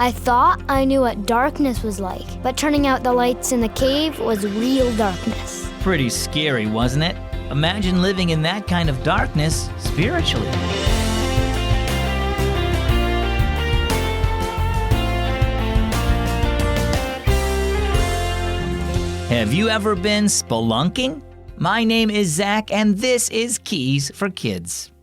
I thought I knew what darkness was like, but turning out the lights in the cave was real darkness. Pretty scary, wasn't it? Imagine living in that kind of darkness spiritually. Have you ever been spelunking? My name is Zach, and this is Keys for Kids.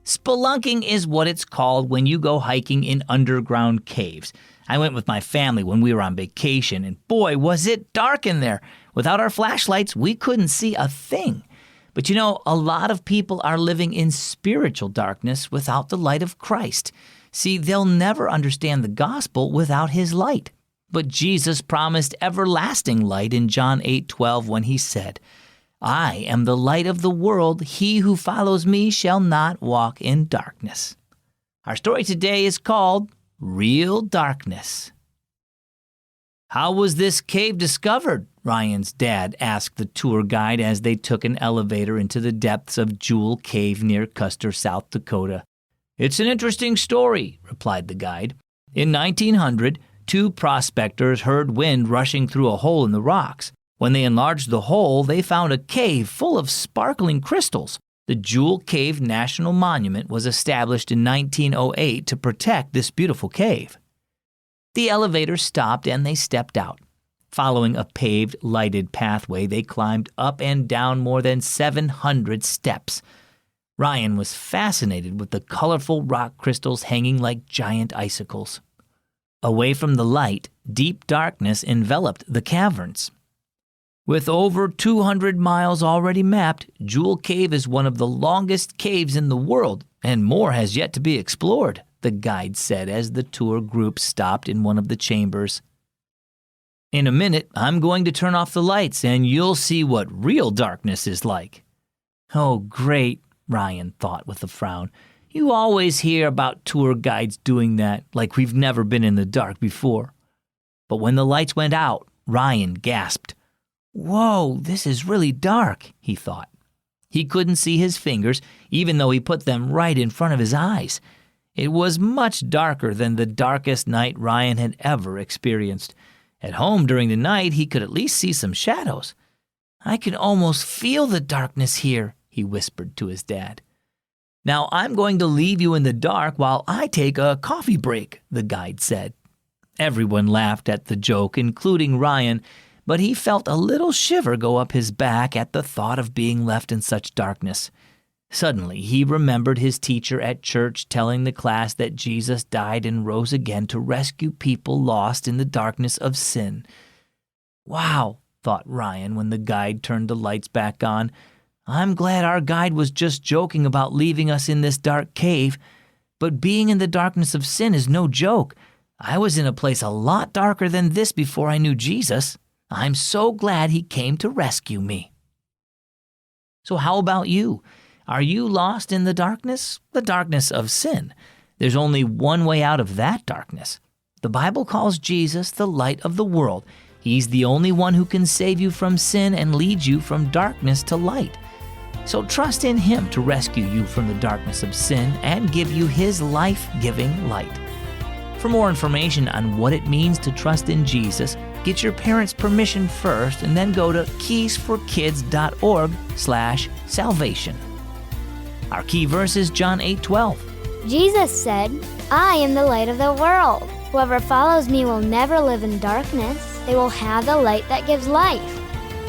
Spelunking is what it's called when you go hiking in underground caves. I went with my family when we were on vacation, and boy, was it dark in there. Without our flashlights, we couldn't see a thing. But you know, a lot of people are living in spiritual darkness without the light of Christ. See, they'll never understand the gospel without his light. But Jesus promised everlasting light in John 8:12 when he said, I am the light of the world. He who follows me shall not walk in darkness. Our story today is called Real Darkness. How was this cave discovered? Ryan's dad asked the tour guide as they took an elevator into the depths of Jewel Cave near Custer, South Dakota. It's an interesting story, replied the guide. In 1900, two prospectors heard wind rushing through a hole in the rocks. When they enlarged the hole, they found a cave full of sparkling crystals. The Jewel Cave National Monument was established in 1908 to protect this beautiful cave. The elevator stopped and they stepped out. Following a paved, lighted pathway, they climbed up and down more than 700 steps. Ryan was fascinated with the colorful rock crystals hanging like giant icicles. Away from the light, deep darkness enveloped the caverns. With over 200 miles already mapped, Jewel Cave is one of the longest caves in the world, and more has yet to be explored, the guide said as the tour group stopped in one of the chambers. In a minute, I'm going to turn off the lights, and you'll see what real darkness is like. Oh, great, Ryan thought with a frown. You always hear about tour guides doing that, like we've never been in the dark before. But when the lights went out, Ryan gasped. Whoa, this is really dark, he thought. He couldn't see his fingers, even though he put them right in front of his eyes. It was much darker than the darkest night Ryan had ever experienced. At home during the night, he could at least see some shadows. I can almost feel the darkness here, he whispered to his dad. Now I'm going to leave you in the dark while I take a coffee break, the guide said. Everyone laughed at the joke, including Ryan, but he felt a little shiver go up his back at the thought of being left in such darkness. Suddenly, he remembered his teacher at church telling the class that Jesus died and rose again to rescue people lost in the darkness of sin. Wow, thought Ryan when the guide turned the lights back on. I'm glad our guide was just joking about leaving us in this dark cave, but being in the darkness of sin is no joke. I was in a place a lot darker than this before I knew Jesus. I'm so glad he came to rescue me. So how about you? Are you lost in the darkness? The darkness of sin. There's only one way out of that darkness. The Bible calls Jesus the light of the world. He's the only one who can save you from sin and lead you from darkness to light. So trust in him to rescue you from the darkness of sin and give you his life-giving light. For more information on what it means to trust in Jesus, get your parents' permission first and then go to keysforkids.org/salvation. Our key verse is John 8:12. Jesus said, I am the light of the world. Whoever follows me will never live in darkness. They will have the light that gives life.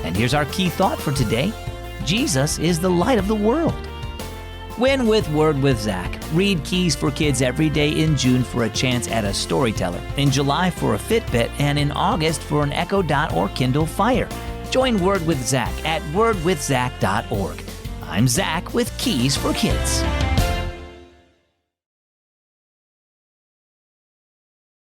And here's our key thought for today. Jesus is the light of the world. Win with Word with Zach. Read Keys for Kids every day in June for a chance at a storyteller, in July for a Fitbit, and in August for an Echo Dot or Kindle Fire. Join Word with Zach at wordwithzach.org. I'm Zach with Keys for Kids.